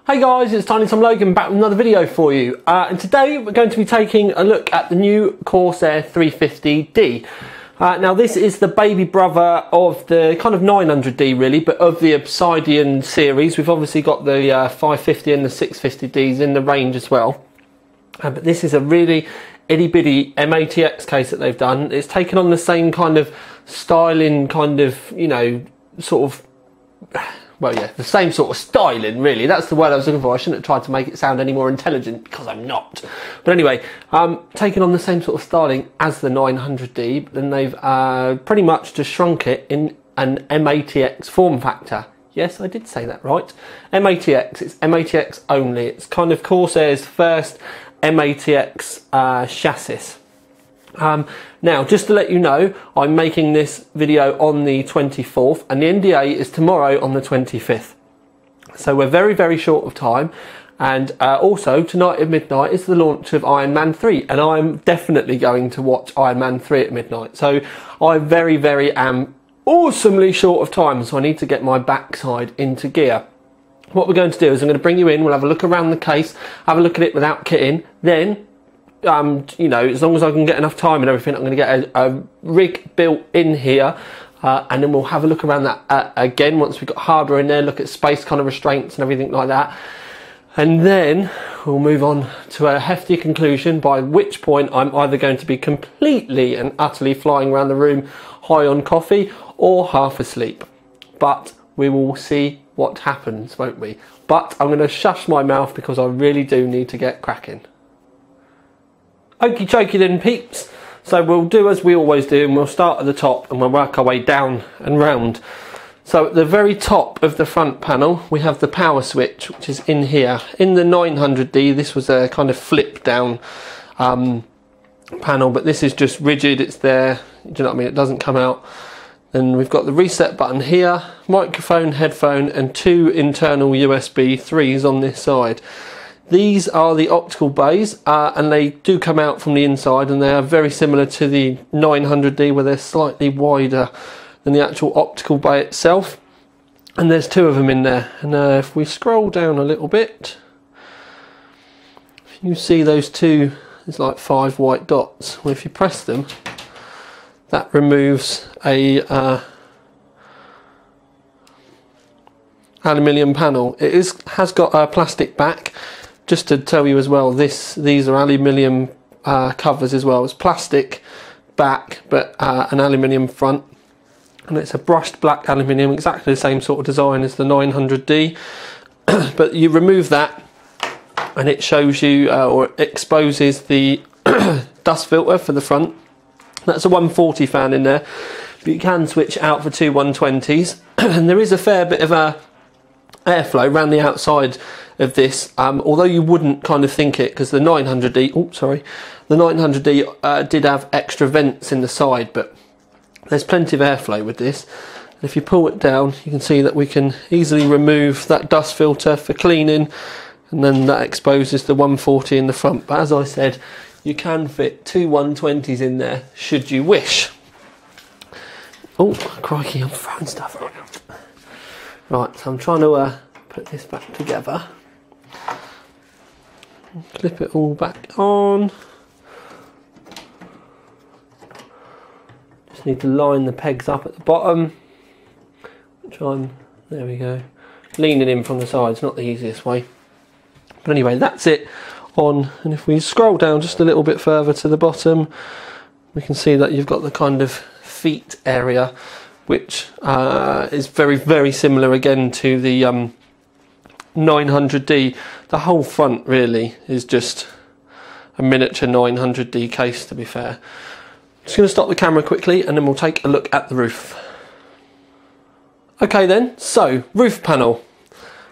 Hey guys, it's Tiny Tom Logan back with another video for you. And today we're going to be taking a look at the new Corsair 350D. Now this is the baby brother of the kind of 900D really, but of the Obsidian series. We've obviously got the 550 and the 650Ds in the range as well. But this is a really itty bitty MATX case that they've done. It's taken on the same kind of styling, kind of, you know, sort of, well, yeah, the same sort of styling, really. That's the word I was looking for. I shouldn't have tried to make it sound any more intelligent, because I'm not. But anyway, taking on the same sort of styling as the 900D, but then they've pretty much just shrunk it in an MATX form factor. Yes, I did say that right. MATX, it's MATX only. It's kind of Corsair's first MATX chassis. Now, just to let you know, I'm making this video on the 24th and the NDA is tomorrow on the 25th. So we're very, very short of time. And also, tonight at midnight is the launch of Iron Man 3. And I'm definitely going to watch Iron Man 3 at midnight. So I very, very am awesomely short of time. So I need to get my backside into gear. What we're going to do is I'm going to bring you in. We'll have a look around the case, have a look at it without kitting. Then you know, as long as I can get enough time and everything, I'm going to get a rig built in here, and then we'll have a look around that again once we've got hardware in there, look at space kind of restraints and everything like that, and then we'll move on to a hefty conclusion, by which point I'm either going to be completely and utterly flying around the room high on coffee or half asleep. But we will see what happens, won't we? But I'm going to shush my mouth because I really do need to get cracking. Okie dokie then, peeps. So we'll do as we always do, and we'll start at the top and we'll work our way down and round. So at the very top of the front panel we have the power switch, which is in here. In the 900D this was a kind of flip down panel, but this is just rigid, it's there, do you know what I mean, it doesn't come out. Then we've got the reset button here, microphone, headphone and two internal USB 3s on this side. These are the optical bays, and they do come out from the inside, and they are very similar to the 900D, where they're slightly wider than the actual optical bay itself. And there's two of them in there. And if we scroll down a little bit, you see those two, there's like 5 white dots. Well, if you press them, that removes a aluminium panel. It has got a plastic back. Just to tell you as well, these are aluminium covers as well. It's plastic back, but an aluminium front, and it's a brushed black aluminium, exactly the same sort of design as the 900D. But you remove that, and it shows you or exposes the dust filter for the front. That's a 140 fan in there, but you can switch out for two 120s, and there is a fair bit of airflow around the outside of this, although you wouldn't kind of think it, because the 900D, the 900D did have extra vents in the side, but there's plenty of airflow with this. And if you pull it down, you can see that we can easily remove that dust filter for cleaning, and then that exposes the 140 in the front. But as I said, you can fit two 120s in there should you wish. Oh crikey, I'm throwing stuff around. Right, so I'm trying to put this back together. Clip it all back on. Just need to line the pegs up at the bottom. There we go. Leaning in from the sides, not the easiest way. But anyway, that's it on. And if we scroll down just a little bit further to the bottom, we can see that you've got the kind of feet area, which is very, very similar again to the 900D. The whole front really is just a miniature 900D case, to be fair. Just going to stop the camera quickly and then we'll take a look at the roof. Okay then, so roof panel.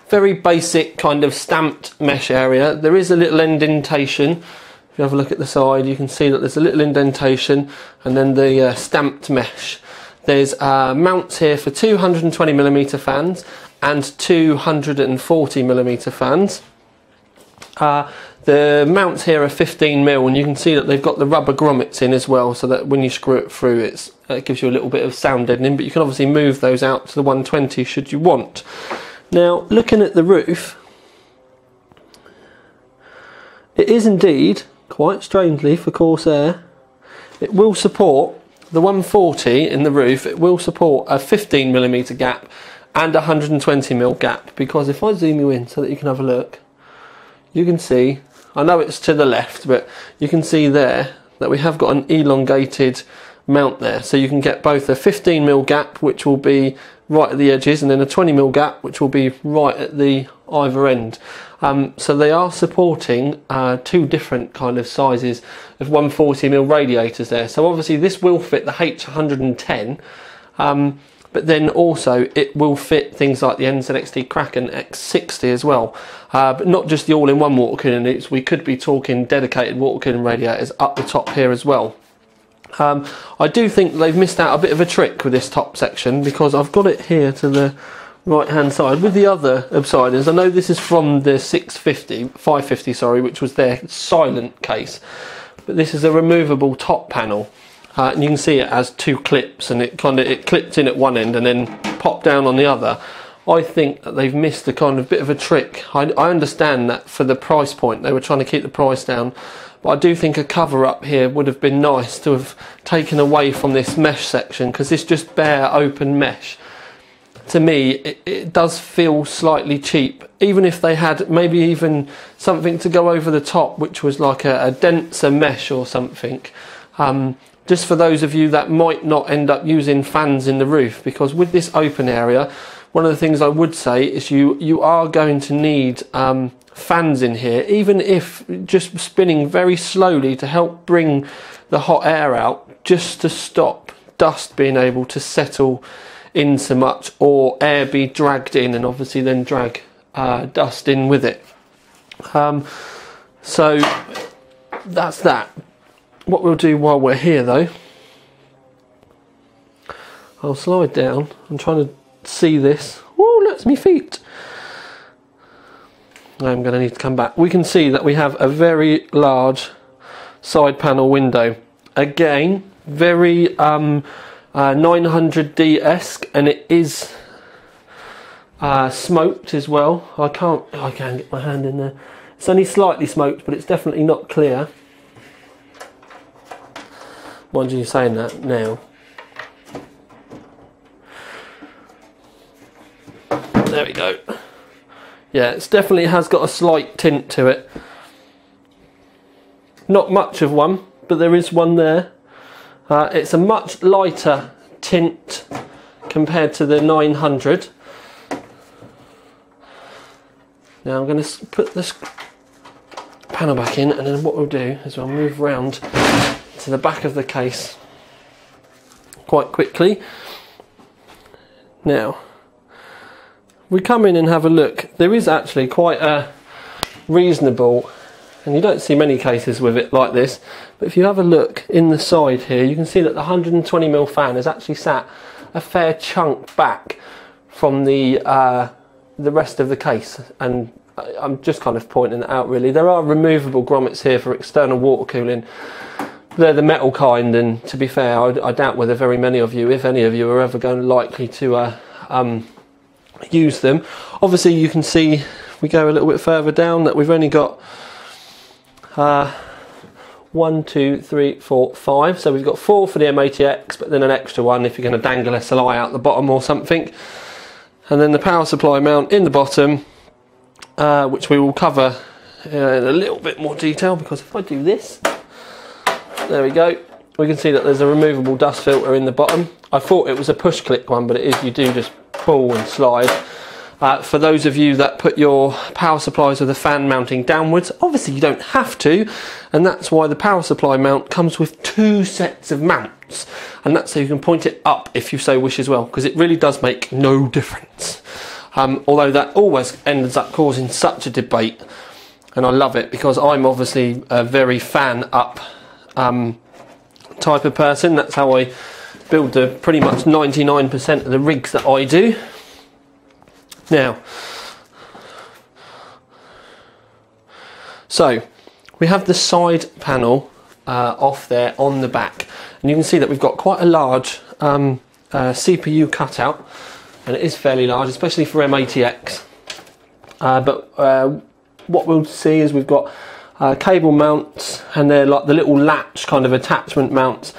Very basic kind of stamped mesh area. There is a little indentation. If you have a look at the side, you can see that there's a little indentation, and then the stamped mesh. There's mounts here for 220mm fans and 240mm fans. The mounts here are 15mm, and you can see that they've got the rubber grommets in as well, so that when you screw it through, it gives you a little bit of sound deadening, but you can obviously move those out to the 120 should you want. Now, looking at the roof, it is indeed, quite strangely for Corsair, it will support the 140 in the roof. It will support a 15mm gap and a 120mm gap, because if I zoom you in so that you can have a look, you can see, I know it's to the left, but you can see there that we have got an elongated mount there, so you can get both a 15mm gap, which will be right at the edges, and then a 20mm gap, which will be right at the either end. So they are supporting two different kind of sizes of 140mm radiators there. So obviously this will fit the H110, but then also it will fit things like the NZXT Kraken X60 as well. But not just the all-in-one water cooling units, we could be talking dedicated water cooling radiators up the top here as well. I do think they've missed out a bit of a trick with this top section, because I've got it here to the right hand side with the other Obsidians. I know this is from the 550 sorry, which was their silent case, but this is a removable top panel, and you can see it has two clips, and it clipped in at one end and then popped down on the other. I think that they've missed a kind of bit of a trick. I understand that for the price point they were trying to keep the price down, but I do think a cover up here would have been nice to have taken away from this mesh section, because this just bare open mesh, to me it does feel slightly cheap. Even if they had maybe even something to go over the top, which was like a denser mesh or something, just for those of you that might not end up using fans in the roof, because with this open area, one of the things I would say is you are going to need fans in here, even if just spinning very slowly to help bring the hot air out, just to stop dust being able to settle in so much, or air be dragged in and obviously then drag dust in with it. So that's that. What we'll do while we're here though, I'll slide down. I'm trying to see this. Oh, that's me feet. I'm going to need to come back. We can see that we have a very large side panel window. Again, very 900D-esque, and it is smoked as well. I can get my hand in there. It's only slightly smoked, but it's definitely not clear. Mind you saying that now. There we go. Yeah, it definitely has got a slight tint to it. Not much of one, but there is one there. It's a much lighter tint compared to the 900. Now I'm going to put this panel back in, and then what we'll do is we'll move round to the back of the case quite quickly. Now, we come in and have a look. There is actually quite a reasonable, and you don't see many cases with it like this, but if you have a look in the side here, you can see that the 120mm fan has actually sat a fair chunk back from the rest of the case, and I'm just kind of pointing that out really. There are removable grommets here for external water cooling. They're the metal kind, and to be fair, I doubt whether very many of you, if any of you, are ever going likely to use them. Obviously you can see, we go a little bit further down, that we've only got 1, 2, 3, 4, 5. So we've got 4 for the MATX, but then an extra one if you're going to dangle SLI out the bottom or something. And then the power supply mount in the bottom, which we will cover in a little bit more detail, because if I do this, there we go, we can see that there's a removable dust filter in the bottom. I thought it was a push click one, but it is, you do just pull and slide. For those of you that put your power supplies with the fan mounting downwards, obviously you don't have to, and that's why the power supply mount comes with 2 sets of mounts, and that's so you can point it up if you so wish as well, because it really does make no difference. Although that always ends up causing such a debate, and I love it, because I'm obviously a very fan up type of person. That's how I build pretty much 99% of the rigs that I do. Now, so we have the side panel off there on the back, and you can see that we've got quite a large CPU cutout, and it is fairly large, especially for MATX. But what we'll see is we've got cable mounts, and they're like the little latch kind of attachment mounts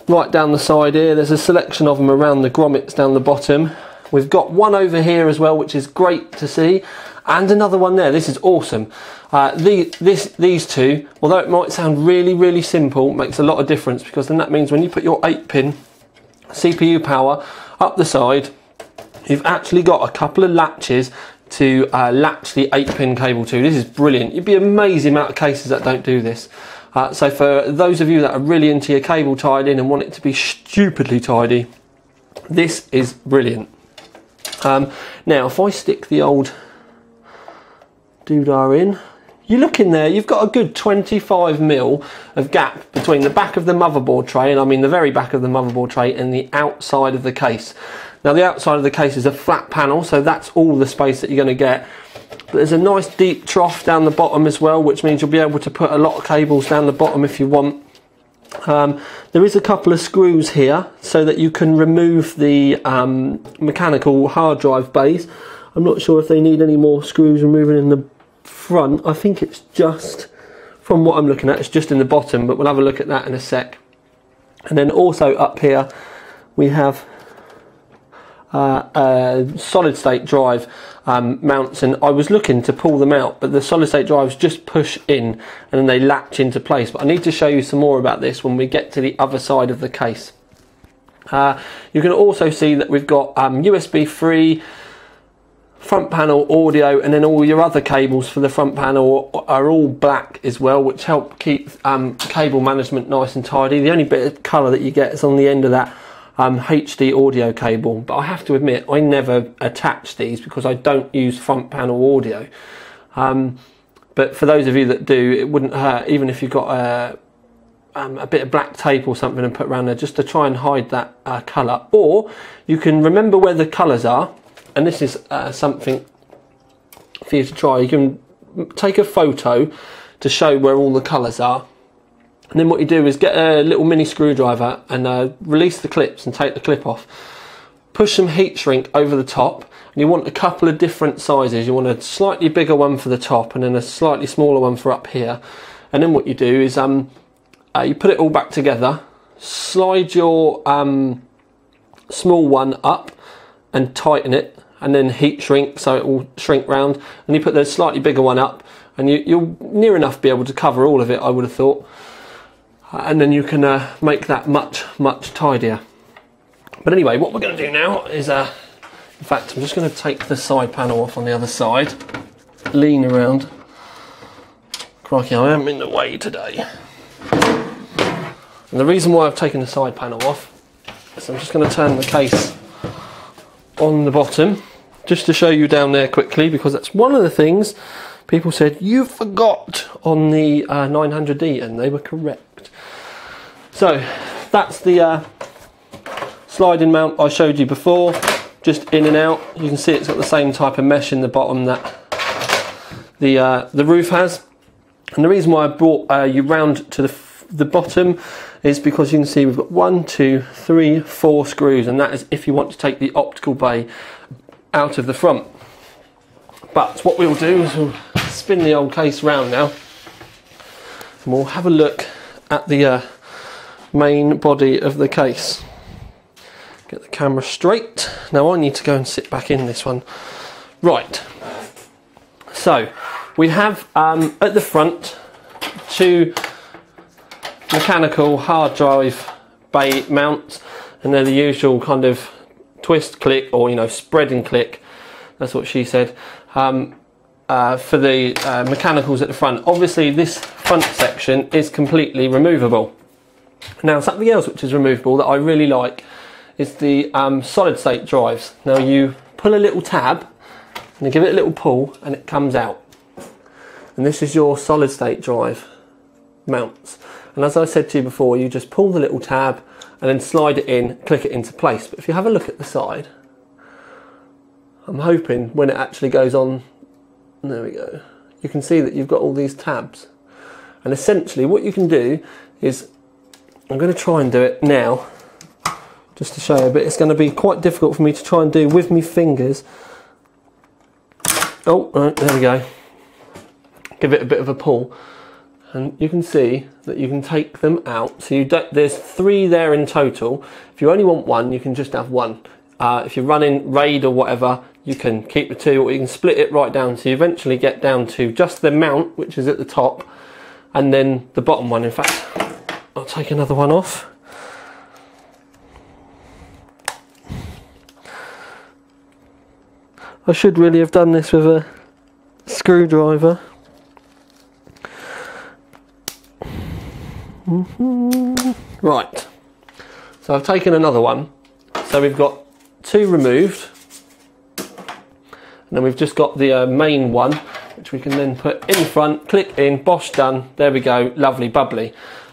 right down the side here. There's a selection of them around the grommets down the bottom. We've got one over here as well, which is great to see, and another one there. This is awesome. These two, although it might sound really simple, makes a lot of difference, because then that means when you put your 8-pin CPU power up the side, you've actually got a couple of latches to latch the 8-pin cable to. This is brilliant. You'd be amazed the amount of cases that don't do this. So for those of you that are really into your cable tied in and want it to be stupidly tidy, this is brilliant. Now if I stick the old doodah in, you look in there, you've got a good 25mm of gap between the back of the motherboard tray, and I mean the very back of the motherboard tray, and the outside of the case. Now the outside of the case is a flat panel, so that's all the space that you're going to get. But there's a nice deep trough down the bottom as well, which means you'll be able to put a lot of cables down the bottom if you want. There is a couple of screws here so that you can remove the mechanical hard drive bays. I'm not sure if they need any more screws removing in the front. I think it's just, from what I'm looking at, it's just in the bottom, but we'll have a look at that in a sec. And then also up here we have solid state drive mounts, and I was looking to pull them out, but the solid state drives just push in and then they latch into place. But I need to show you some more about this when we get to the other side of the case. You can also see that we've got USB 3 front panel audio, and then all your other cables for the front panel are all black as well, which help keep cable management nice and tidy. The only bit of colour that you get is on the end of that HD audio cable, but I have to admit I never attach these because I don't use front panel audio. But for those of you that do, it wouldn't hurt even if you've got a bit of black tape or something and put around there just to try and hide that colour. Or you can remember where the colours are, and this is something for you to try. You can take a photo to show where all the colours are. And then what you do is get a little mini screwdriver and release the clips and take the clip off. Push some heat shrink over the top, and you want a couple of different sizes. You want a slightly bigger one for the top and then a slightly smaller one for up here. And then what you do is you put it all back together, slide your small one up and tighten it, and then heat shrink so it will shrink round, and you put the slightly bigger one up, and you'll near enough be able to cover all of it, I would have thought. And then you can make that much tidier. But anyway, what we're going to do now is, in fact, I'm just going to take the side panel off on the other side, lean around. Crikey, I am in the way today. And the reason why I've taken the side panel off is I'm just going to turn the case on the bottom, just to show you down there quickly, because that's one of the things people said you forgot on the 900D, and they were correct. So that's the sliding mount I showed you before, just in and out. You can see it's got the same type of mesh in the bottom that the roof has. And the reason why I brought you round to the bottom is because you can see we've got 1, 2, 3, 4 screws, and that is if you want to take the optical bay out of the front. But what we'll do is we'll spin the old case round now, and we'll have a look at the main body of the case. Get the camera straight. Now I need to go and sit back in this one. Right, so we have at the front 2 mechanical hard drive bay mounts, and they're the usual kind of twist click, or spread and click, that's what she said, for the mechanicals at the front. Obviously this front section is completely removable. Now something else which is removable that I really like is the solid state drives. Now you pull a little tab and you give it a little pull and it comes out, and this is your solid state drive mounts. And as I said to you before, you just pull the little tab and then slide it in, click it into place. But if you have a look at the side, I'm hoping when it actually goes on, there we go, you can see that you've got all these tabs. And essentially what you can do is, I'm going to try and do it now just to show you, but it's going to be quite difficult for me to try and do with my fingers. Oh, right, there we go. Give it a bit of a pull. and you can see that you can take them out. So there's 3 there in total. If you only want one, you can just have one. If you're running RAID or whatever, you can keep the 2, or you can split it right down, so you eventually get down to just the mount, which is at the top, and then the bottom one. In fact, I'll take another one off. I should really have done this with a screwdriver. Right, so I've taken another one. So we've got 2 removed, and then we've just got the main one, which we can then put in front, click in, Bosch done, there we go, lovely, bubbly.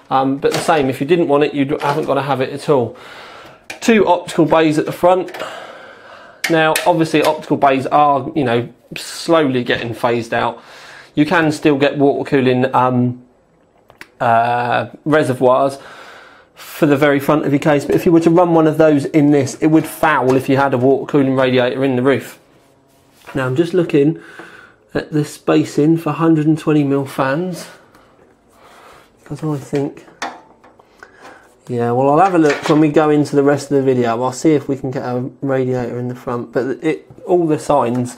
But the same, if you didn't want it, you haven't got to have it at all. 2 optical bays at the front. Now, obviously, optical bays are, you know, slowly getting phased out. You can still get water cooling reservoirs for the very front of your case, but if you were to run one of those in this, it would foul if you had a water cooling radiator in the roof. Now I'm just looking at the spacing for 120mm fans, because I think, yeah, well, I'll have a look when we go into the rest of the video. I'll see if we can get a radiator in the front, but all the signs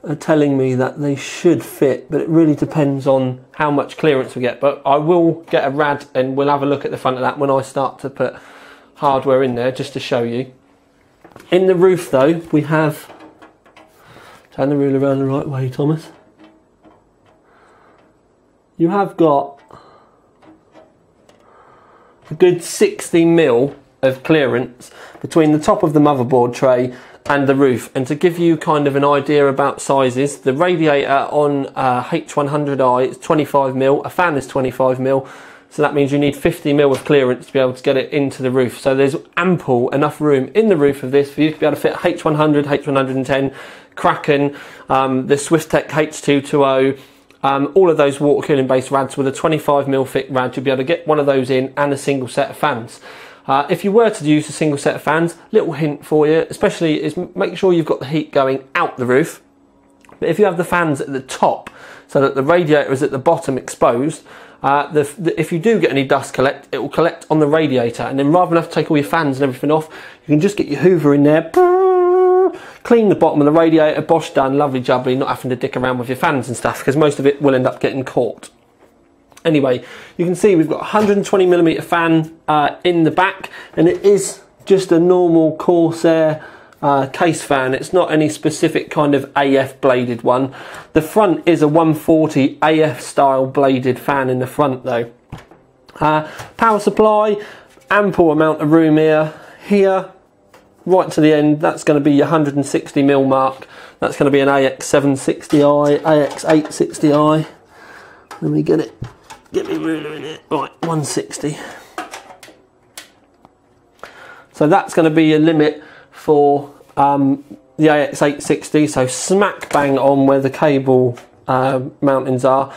are telling me that they should fit, but it really depends on how much clearance we get. But I will get a rad and we'll have a look at the front of that when I start to put hardware in there, just to show you. In the roof though, we have, turn the ruler around the right way, Thomas. You have got a good 60mm of clearance between the top of the motherboard tray and the roof. And to give you kind of an idea about sizes, the radiator on H100i is 25mm, a fan is 25mm, so that means you need 50mm of clearance to be able to get it into the roof. So there's ample enough room in the roof of this for you to be able to fit H100, H110, Kraken, the Swiftech H220, all of those water cooling based rads with a 25mm thick rad. You'll be able to get one of those in and a single set of fans. If you were to use a single set of fans, little hint for you, especially, is make sure you've got the heat going out the roof. But if you have the fans at the top, so that the radiator is at the bottom exposed, if you do get any dust collect, it will collect on the radiator, and then rather than have to take all your fans and everything off, you can just get your hoover in there, clean the bottom of the radiator, Bosch done, lovely jubbly, not having to dick around with your fans and stuff, because most of it will end up getting caught. Anyway, you can see we've got a 120mm fan in the back, and it is just a normal Corsair case fan. It's not any specific kind of AF bladed one. The front is a 140 AF style bladed fan in the front though. Power supply, ample amount of room here, right to the end. That's going to be your 160mm mark. That's going to be an AX760i, AX860i. Let me get me ruler in it. Right, 160. So that's going to be your limit for the AX860. So smack bang on where the cable mountings are.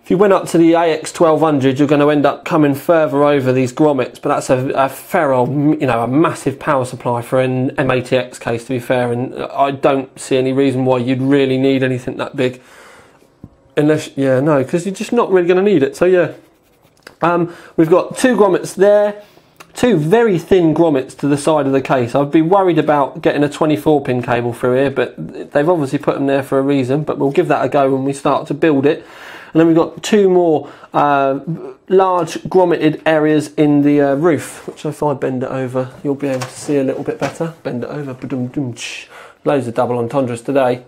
If you went up to the AX1200, you're going to end up coming further over these grommets, but that's a fair old, you know, a massive power supply for an MATX case, to be fair, and I don't see any reason why you'd really need anything that big. Unless, yeah, no, because you're just not really going to need it. So yeah, we've got 2 grommets there, 2 very thin grommets to the side of the case. I'd be worried about getting a 24-pin cable through here, but they've obviously put them there for a reason, but we'll give that a go when we start to build it. And then we've got 2 more large grommeted areas in the roof, which if I bend it over, you'll be able to see a little bit better. Bend it over, loads of double entendres today.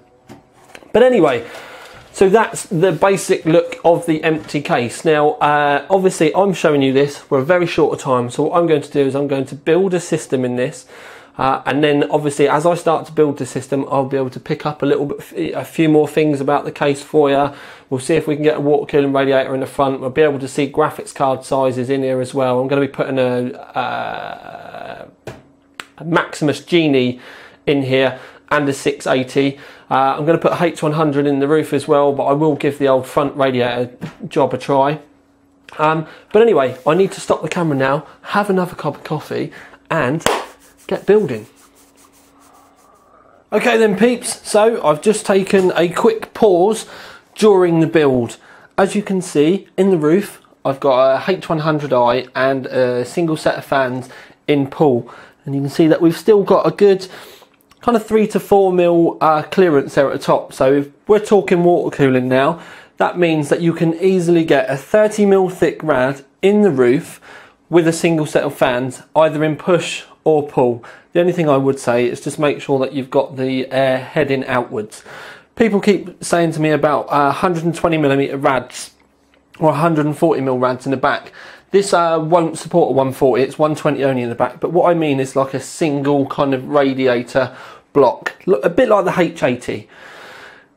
But anyway, so that's the basic look of the empty case. Now, obviously I'm showing you this for a very short time, so what I'm going to do is I'm going to build a system in this, and then obviously as I start to build the system, I'll be able to pick up a few more things about the case for you. We'll see if we can get a water cooling radiator in the front. We'll be able to see graphics card sizes in here as well. I'm going to be putting a Maximus Genie in here and a 680. I'm going to put H100 in the roof as well, but I will give the old front radiator job a try. But anyway, I need to stop the camera now, have another cup of coffee, and get building. Okay then peeps, so I've just taken a quick pause during the build, as you can see in the roof, I've got a H100i and a single set of fans in pull, and you can see that we've still got a good kind of 3 to 4 mil clearance there at the top. So if we're talking water cooling now, that means that you can easily get a 30 mil thick rad in the roof with a single set of fans, either in push or pull. The only thing I would say is just make sure that you've got the air heading outwards. People keep saying to me about 120mm rads or 140mm rads in the back. This won't support a 140, it's 120 only in the back, but what I mean is like a single kind of radiator block, a bit like the H80.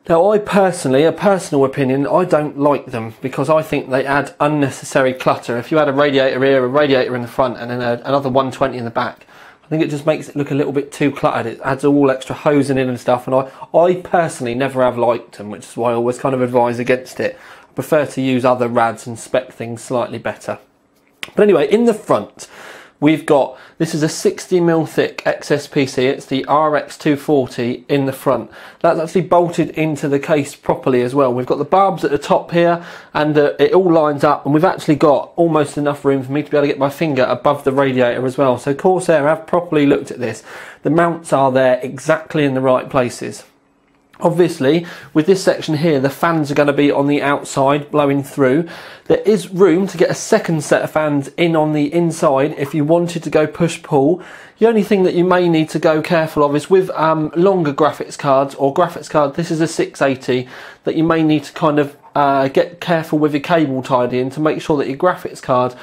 Now I personally, a personal opinion, I don't like them because I think they add unnecessary clutter. If you had a radiator here, a radiator in the front and then another 120 in the back, I think it just makes it look a little bit too cluttered. It adds all extra hosing in and stuff, and I personally never have liked them, which is why I always kind of advise against it. I prefer to use other rads and spec things slightly better. But anyway, in the front, we've got, this is a 60mm thick XSPC, it's the RX240 in the front. That's actually bolted into the case properly as well. We've got the barbs at the top here, and it all lines up, and we've actually got almost enough room for me to be able to get my finger above the radiator as well. So Corsair have properly looked at this. The mounts are there exactly in the right places. Obviously, with this section here, the fans are going to be on the outside blowing through. There is room to get a second set of fans in on the inside if you wanted to go push-pull. The only thing that you may need to go careful of is with longer graphics cards or graphics card, this is a 680, that you may need to kind of get careful with your cable tied in to make sure that your graphics card,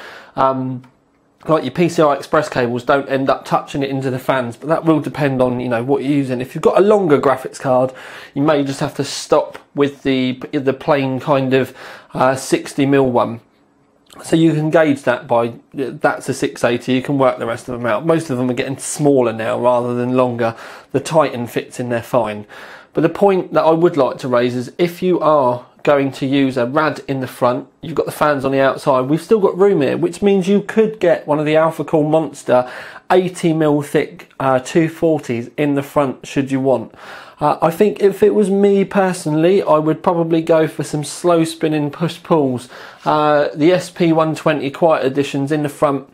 like your PCI Express cables, don't end up touching it into the fans, but that will depend on, you know, what you're using. If you've got a longer graphics card, you may just have to stop with the plain kind of 60mm one. So you can gauge that by, that's a 680, you can work the rest of them out. Most of them are getting smaller now rather than longer. The Titan fits in there fine. But the point that I would like to raise is if you are going to use a rad in the front, you've got the fans on the outside, we've still got room here, which means you could get one of the Alpha Cool Monster 80mm thick 240s in the front should you want. I think if it was me personally, I would probably go for some slow spinning push pulls. The SP120 Quiet Editions in the front,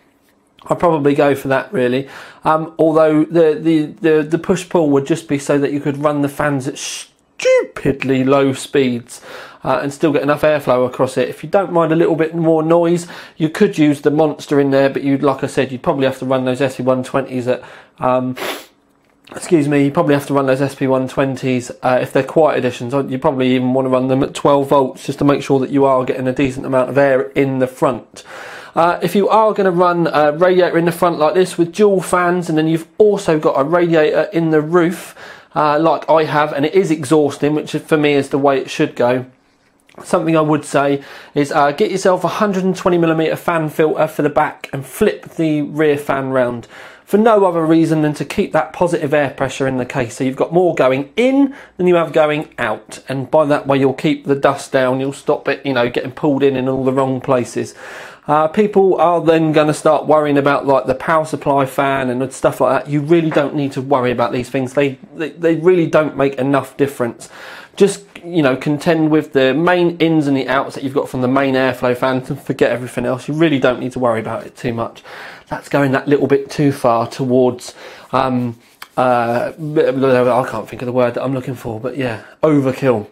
I'd probably go for that really. Although the push pull would just be so that you could run the fans at stupidly low speeds and still get enough airflow across it. If you don't mind a little bit more noise, you could use the Monster in there, but you'd, like I said, you'd probably have to run those SP120s at excuse me, you probably have to run those SP120s if they're Quiet Editions. You probably even want to run them at 12 volts just to make sure that you are getting a decent amount of air in the front. If you are going to run a radiator in the front like this with dual fans, and then you've also got a radiator in the roof like I have, and it is exhausting, which for me is the way it should go, something I would say is get yourself a 120mm fan filter for the back and flip the rear fan round, for no other reason than to keep that positive air pressure in the case, so you've got more going in than you have going out, and by that way you'll keep the dust down, you'll stop it, you know, getting pulled in all the wrong places. People are then going to start worrying about like the power supply fan and stuff like that. You really don't need to worry about these things. They really don't make enough difference. Just, you know, contend with the main ins and the outs that you've got from the main airflow fan and forget everything else. You really don't need to worry about it too much. That's going that little bit too far towards I can't think of the word that I'm looking for, but yeah, overkill.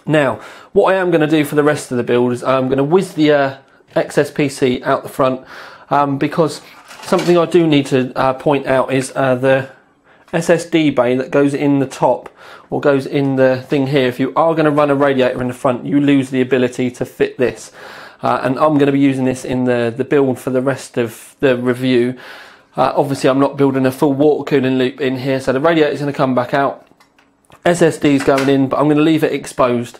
Now, what I am going to do for the rest of the build is I'm going to whiz the XSPC out the front, because something I do need to point out is the SSD bay that goes in the top, or goes in the thing here. If you are going to run a radiator in the front, you lose the ability to fit this, and I'm going to be using this in the build for the rest of the review. Obviously I'm not building a full water cooling loop in here, so the radiator is going to come back out, SSD is going in, but I'm going to leave it exposed,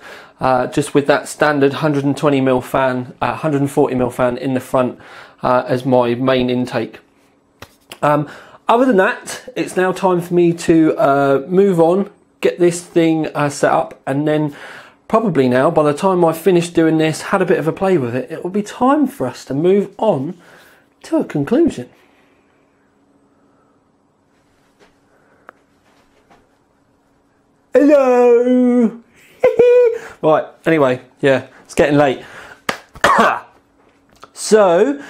just with that standard 120mm fan, 140mm fan in the front as my main intake. Other than that, it's now time for me to move on, get this thing set up, and then probably now, by the time I've finished doing this, had a bit of a play with it, it will be time for us to move on to a conclusion. Hello! Right, anyway, yeah, it's getting late. So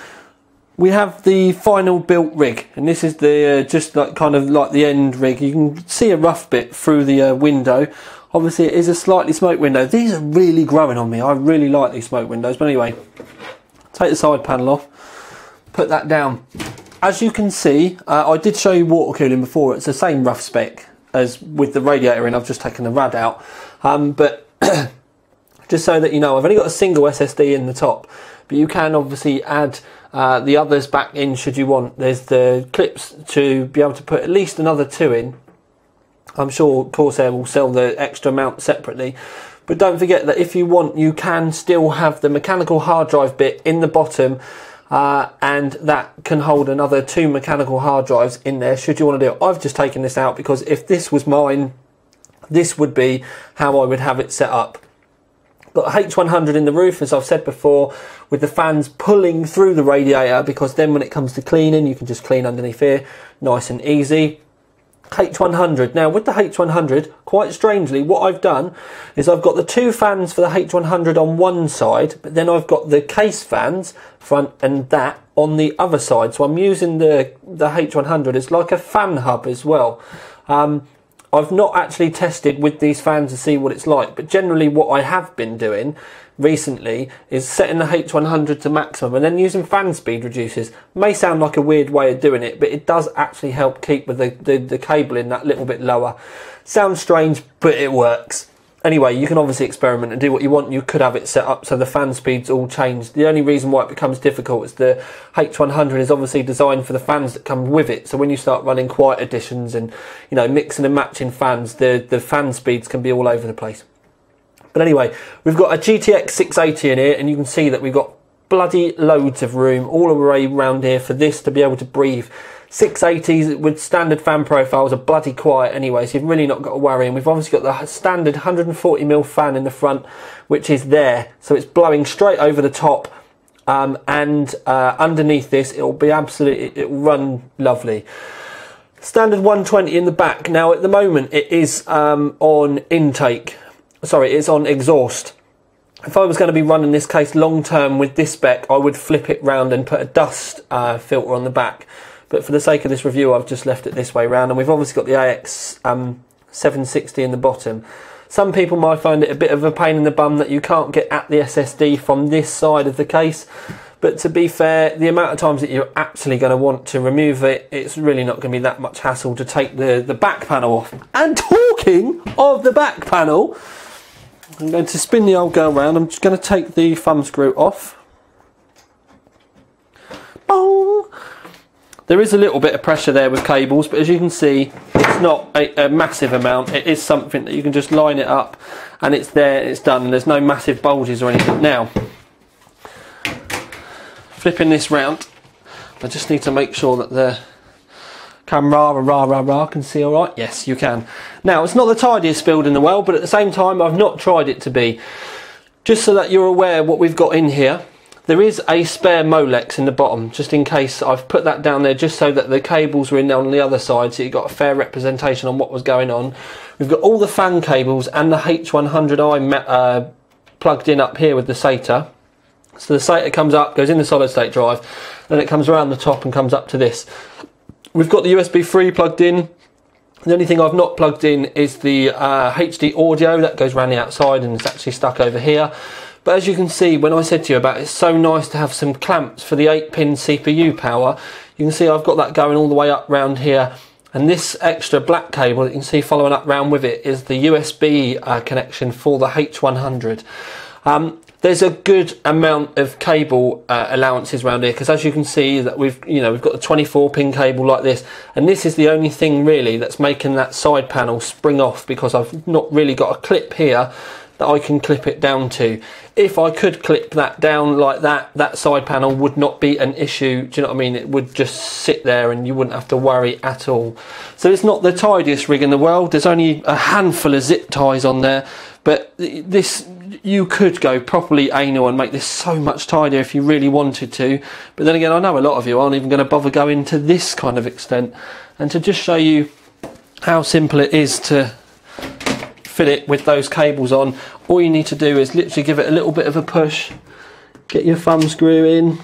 we have the final built rig, and this is the just like kind of like the end rig. You can see a rough bit through the window. Obviously it is a slightly smoke window. These are really growing on me. I really like these smoke windows. But anyway, take the side panel off, put that down. As you can see, I did show you water cooling before. It's the same rough spec as with the radiator in. I've just taken the rad out, but just so that you know, I've only got a single SSD in the top, but you can obviously add the others back in should you want. There's the clips to be able to put at least another 2 in. I'm sure Corsair will sell the extra mount separately, but don't forget that if you want, you can still have the mechanical hard drive bit in the bottom, and that can hold another 2 mechanical hard drives in there should you want to do it. I've just taken this out because if this was mine, this would be how I would have it set up. Got a H100 in the roof, as I've said before, with the fans pulling through the radiator, because then when it comes to cleaning, you can just clean underneath here, nice and easy. H100. Now with the H100, quite strangely, what I've done is I've got the 2 fans for the H100 on one side, but then I've got the case fans, front and that, on the other side. So I'm using the H100 as like a fan hub as well. I've not actually tested with these fans to see what it's like, but generally what I have been doing recently is setting the H100 to maximum and then using fan speed reducers. May sound like a weird way of doing it, but it does actually help keep with the cabling that little bit lower. Sounds strange, but it works. Anyway, you can obviously experiment and do what you want. You could have it set up so the fan speeds all change. The only reason why it becomes difficult is the H100 is obviously designed for the fans that come with it. So when you start running quiet editions and, you know, mixing and matching fans, the fan speeds can be all over the place. But anyway, we've got a GTX 680 in here, and you can see that we've got bloody loads of room all the way around here for this to be able to breathe. 680s with standard fan profiles are bloody quiet anyway, so you've really not got to worry. And we've obviously got the standard 140mm fan in the front, which is there, so it's blowing straight over the top, and underneath this it'll be it'll run lovely. Standard 120 in the back. Now at the moment it is on intake, sorry, it's on exhaust. If I was going to be running this case long term with this spec, I would flip it round and put a dust filter on the back. But for the sake of this review, I've just left it this way round, and we've obviously got the AX 760 in the bottom. Some people might find it a bit of a pain in the bum that you can't get at the SSD from this side of the case. But to be fair, the amount of times that you're actually going to want to remove it, it's really not going to be that much hassle to take the back panel off. And talking of the back panel, I'm going to spin the old girl round. I'm just going to take the thumb screw off. Boom! There is a little bit of pressure there with cables, but as you can see, it's not a massive amount. It is something that you can just line it up and it's there, it's done, and there's no massive bulges or anything. Now, flipping this round, I just need to make sure that the camera can see all right. Yes, you can. Now, it's not the tidiest build in the world, but at the same time, I've not tried it to be. Just so that you're aware what we've got in here, there is a spare Molex in the bottom, just in case. I've put that down there just so that the cables were in on the other side, so you've got a fair representation on what was going on. We've got all the fan cables and the H100i plugged in up here with the SATA. So the SATA comes up, goes in the solid state drive, then it comes around the top and comes up to this. We've got the USB 3 plugged in. The only thing I've not plugged in is the HD audio that goes around the outside and it's actually stuck over here. But as you can see, when I said to you about it's so nice to have some clamps for the 8-pin CPU power, you can see I've got that going all the way up round here. And this extra black cable that you can see following up round with it is the USB connection for the H100. There's a good amount of cable allowances around here, because as you can see that we've got the 24-pin cable like this, and this is the only thing really that's making that side panel spring off, because I've not really got a clip here that I can clip it down to. If I could clip that down like that, that side panel would not be an issue. Do you know what I mean? It would just sit there and you wouldn't have to worry at all. So it's not the tidiest rig in the world. There's only a handful of zip ties on there, but this, you could go properly anal and make this so much tidier if you really wanted to. But then again, I know a lot of you aren't even going to bother going to this kind of extent. And to just show you how simple it is to fit it with those cables on. All you need to do is literally give it a little bit of a push, get your thumb screw in,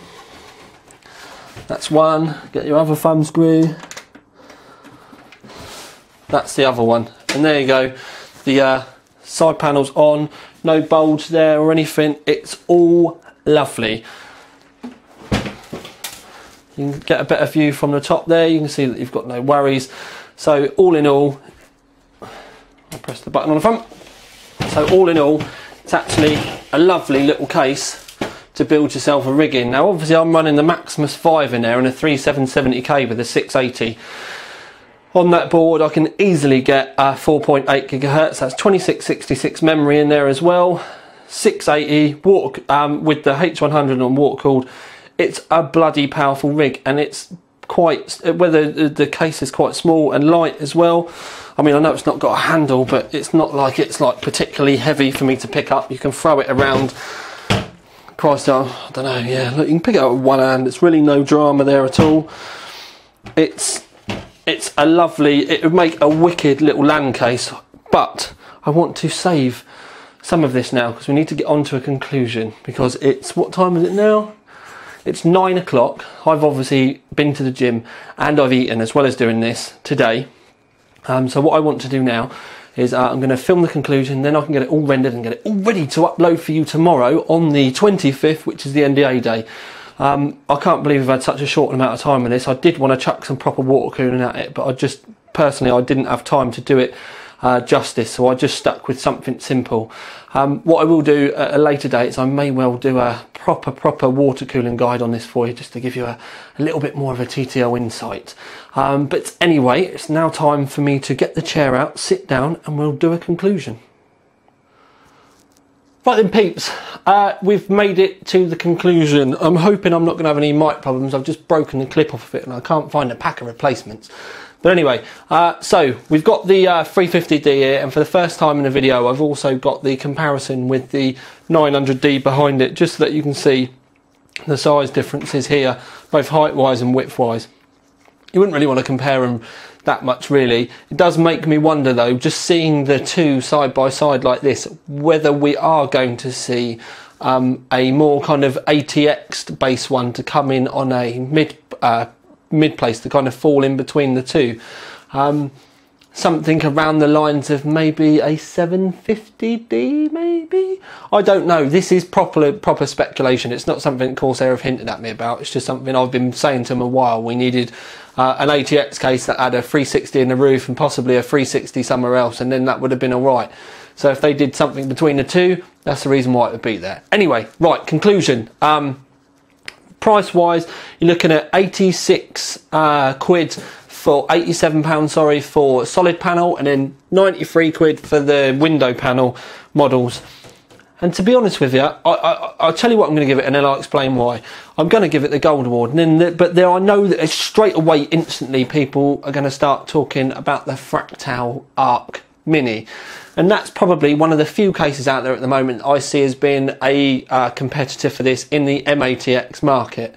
that's one, get your other thumb screw, that's the other one, and there you go. The side panel's on, no bulge there or anything, it's all lovely. You can get a better view from the top there, you can see that you've got no worries. So all in all, I'll press the button on the front. So all in all, it's actually a lovely little case to build yourself a rig in. Now obviously I'm running the Maximus 5 in there and a 3770K with a 680. On that board I can easily get a 4.8 gigahertz, that's 2666 memory in there as well, 680 water, with the H100 on water cooled. It's a bloody powerful rig, and it's quite, whether the case is quite small and light as well. I mean, I know it's not got a handle, but it's not like it's like particularly heavy for me to pick up. You can throw it around. Priced out, I don't know, yeah, look, you can pick it up with one hand. It's really no drama there at all. It's a lovely, it would make a wicked little LAN case, but I want to save some of this now because we need to get on to a conclusion, because it's, what time is it now? It's 9 o'clock. I've obviously been to the gym and I've eaten as well as doing this today. So what I want to do now is I'm going to film the conclusion, then I can get it all rendered and get it all ready to upload for you tomorrow on the 25th, which is the NDA day. I can't believe we've had such a short amount of time on this. I did want to chuck some proper water cooling at it, but I just, personally, I didn't have time to do it justice, so I just stuck with something simple. What I will do at a later date is I may well do a proper water cooling guide on this for you, just to give you a little bit more of a TTL insight. But anyway, it's now time for me to get the chair out, sit down, and we'll do a conclusion. Right then peeps, we've made it to the conclusion. I'm hoping I'm not going to have any mic problems. I've just broken the clip off of it and I can't find a pack of replacements. But anyway, so we've got the 350D here, and for the first time in a video I've also got the comparison with the 900D behind it, just so that you can see the size differences here, both height wise and width wise. You wouldn't really want to compare them that much really. It does make me wonder though, just seeing the two side by side like this, whether we are going to see a more kind of ATX based one to come in on a mid place to kind of fall in between the two. Something around the lines of maybe a 750D maybe? I don't know. This is proper speculation. It's not something Corsair have hinted at me about. It's just something I've been saying to them a while. We needed an ATX case that had a 360 in the roof and possibly a 360 somewhere else, and then that would have been alright. So if they did something between the two, that's the reason why it would be there. Anyway, right, conclusion. Price wise, you're looking at 86 quid for £87, sorry, for solid panel, and then 93 quid for the window panel models. And to be honest with you, I'll tell you what I'm going to give it, and then I'll explain why. I'm going to give it the gold award, and then but there I know that straight away, instantly, people are going to start talking about the Fractal Arc Mini, and that's probably one of the few cases out there at the moment I see as being a competitor for this in the MATX market.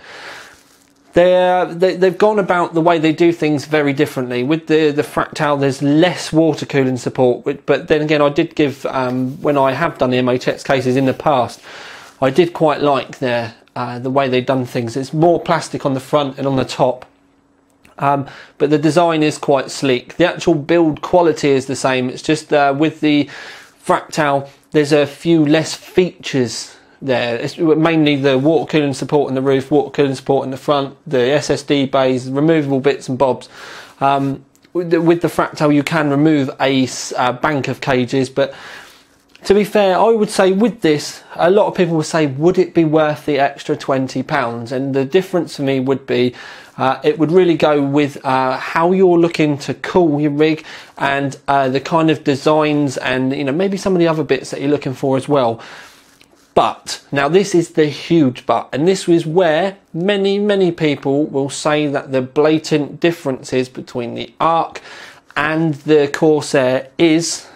They've gone about the way they do things very differently. With the Fractal, there's less water cooling support, but then again, I did give, when I have done the MATX cases in the past, I did quite like the way they've done things. It's more plastic on the front and on the top, but the design is quite sleek. The actual build quality is the same. It's just with the Fractal, there's a few less features there. It's mainly the water cooling support in the roof, water cooling support in the front, the SSD bays, removable bits and bobs. With the Fractal you can remove a bank of cages, but to be fair, I would say with this, a lot of people will say, would it be worth the extra £20? And the difference for me would be, it would really go with how you're looking to cool your rig, and the kind of designs, and maybe some of the other bits that you're looking for as well. But now this is the huge but, and this is where many people will say that the blatant differences between the Arc and the Corsair is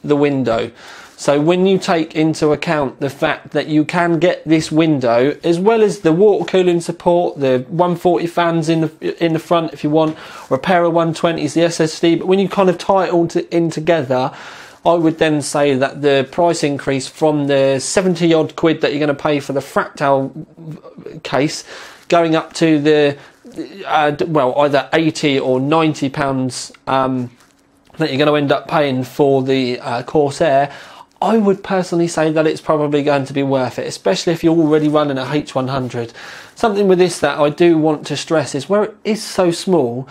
the window. So when you take into account the fact that you can get this window as well as the water cooling support, the 140 fans in the front if you want, or a pair of 120s, the SSD, but when you kind of tie it all in together, I would then say that the price increase from the 70 odd quid that you're going to pay for the Fractal case going up to the well, either 80 or 90 pounds that you're going to end up paying for the Corsair, I would personally say that it's probably going to be worth it, especially if you're already running a H100. Something with this that I do want to stress is where it is so small,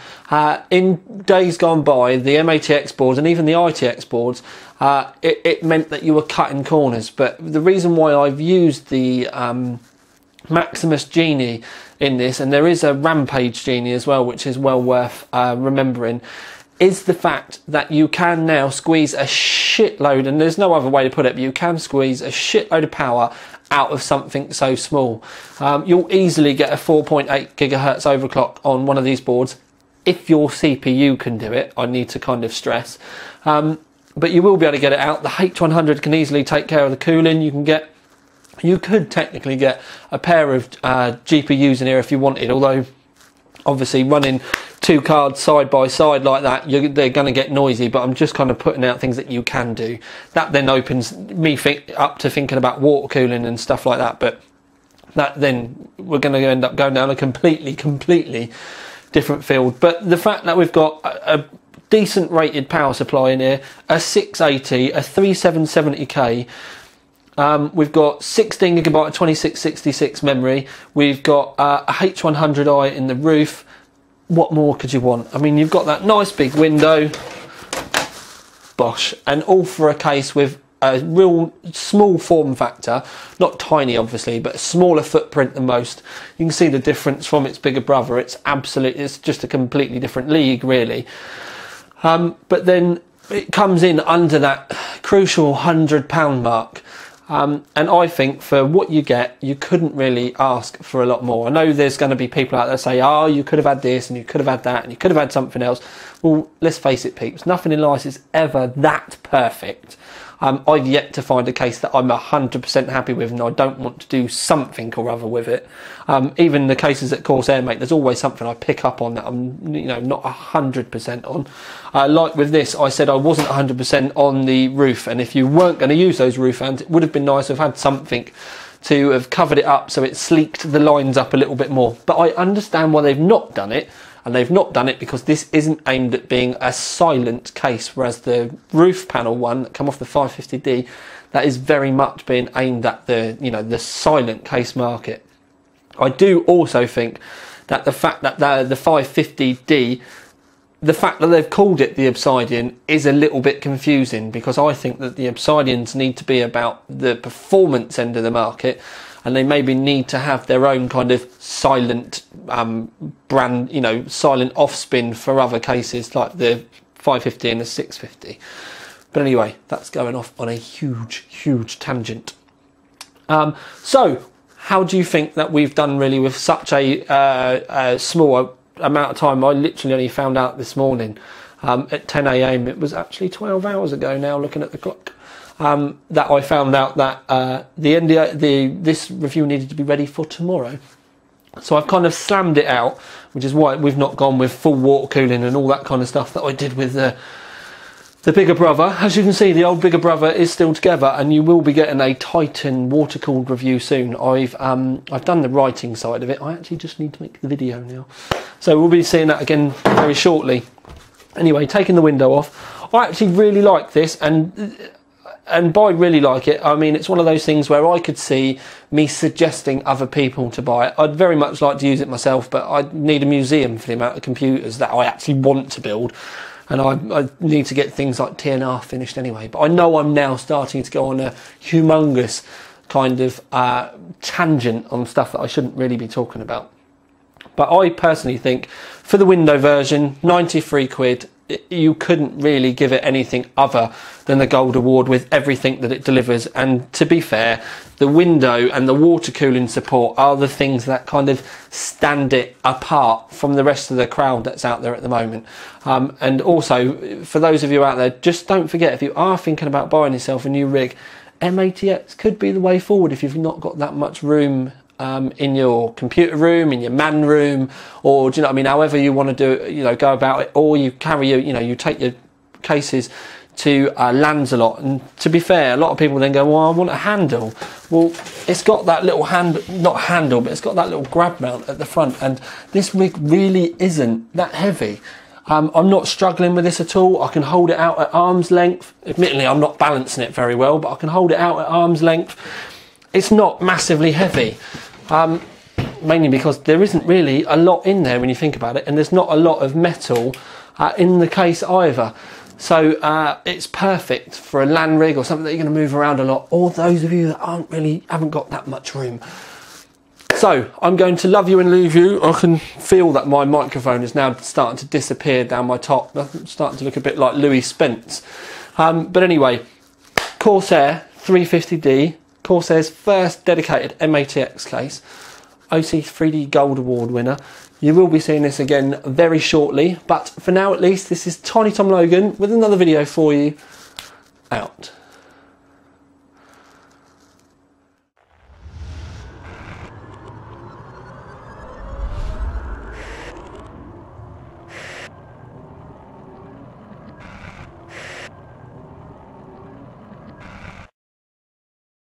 in days gone by, the MATX boards and even the ITX boards, it meant that you were cutting corners. But the reason why I've used the Maximus Genie in this, and there is a Rampage Genie as well, which is well worth remembering, is the fact that you can now squeeze a shitload, and there's no other way to put it, but you can squeeze a shitload of power out of something so small. You'll easily get a 4.8 gigahertz overclock on one of these boards if your CPU can do it, I need to kind of stress. But you will be able to get it out. The H100 can easily take care of the cooling. You could technically get a pair of GPUs in here if you wanted, although obviously running two cards side by side like that, they're going to get noisy, but I'm just kind of putting out things that you can do. That then opens me up to thinking about water cooling and stuff like that, but that then we're going to end up going down a completely different field. But the fact that we've got a decent rated power supply in here, a 680, a 3770K, we've got 16 gigabyte of 2666 memory, we've got a H100i in the roof. What more could you want? I mean, you've got that nice big window, bosh, and all for a case with a real small form factor, not tiny obviously, but a smaller footprint than most. You can see the difference from its bigger brother. It's just a completely different league really. But then it comes in under that crucial £100 mark. And I think for what you get, you couldn't really ask for a lot more. I know there's going to be people out there say, oh, you could have had this and you could have had that and you could have had something else. Well, let's face it, peeps, nothing in life is ever that perfect. I've yet to find a case that I'm 100% happy with and I don't want to do something or other with it. Even the cases that Corsair make, there's always something I pick up on that I'm not 100% on. Like with this, I said I wasn't 100% on the roof, and if you weren't going to use those roof fans, it would have been nice to have had something to have covered it up so it sleeked the lines up a little bit more. But I understand why they've not done it. And they've not done it because this isn't aimed at being a silent case, whereas the roof panel one that come off the 550D, that is very much being aimed at the the silent case market. I do also think that the fact that the 550D, the fact that they've called it the Obsidian is a little bit confusing, because I think that the Obsidians need to be about the performance end of the market, and they maybe need to have their own kind of silent brand, silent off-spin for other cases like the 550 and the 650. But anyway, that's going off on a huge tangent. So, how do you think that we've done really with such a small amount of time? I literally only found out this morning at 10 AM. It was actually 12 hours ago now, looking at the clock. That I found out that this review needed to be ready for tomorrow. So I've kind of slammed it out, which is why we've not gone with full water cooling and all that kind of stuff that I did with the bigger brother. As you can see, the old bigger brother is still together, and you will be getting a Titan water cooled review soon. I've done the writing side of it. I actually just need to make the video now, so we'll be seeing that again very shortly. Anyway, taking the window off, I actually really like this, and by really like it, I mean it's one of those things where I could see me suggesting other people to buy it. I'd very much like to use it myself, but I need a museum for the amount of computers that I actually want to build, and I need to get things like TNR finished anyway. But I know I'm now starting to go on a humongous kind of tangent on stuff that I shouldn't really be talking about. But I personally think for the window version, 93 quid, you couldn't really give it anything other than the gold award with everything that it delivers. And to be fair, the window and the water cooling support are the things that kind of stand it apart from the rest of the crowd that's out there at the moment. And also, for those of you out there, just don't forget, if you are thinking about buying yourself a new rig, MATX could be the way forward if you've not got that much room in your computer room, in your man room, or do you know what I mean, however you want to do it, go about it, or you carry your, you take your cases to lands a lot. And to be fair, a lot of people then go, well, I want a handle. Well, it's got that little not handle, but it's got that little grab mount at the front, and this rig really isn't that heavy. I'm not struggling with this at all. I can hold it out at arm's length. Admittedly, I'm not balancing it very well, but I can hold it out at arm's length. It's not massively heavy, mainly because there isn't really a lot in there when you think about it, and there's not a lot of metal in the case either. So it's perfect for a land rig or something that you're going to move around a lot, or those of you that haven't got that much room. So I'm going to love you and leave you. I can feel that my microphone is now starting to disappear down my top. I'm starting to look a bit like Louis Spence. But anyway, Corsair 350D, Corsair's first dedicated MATX case, OC 3D Gold Award winner. You will be seeing this again very shortly, but for now at least, this is Tiny Tom Logan with another video for you. Out.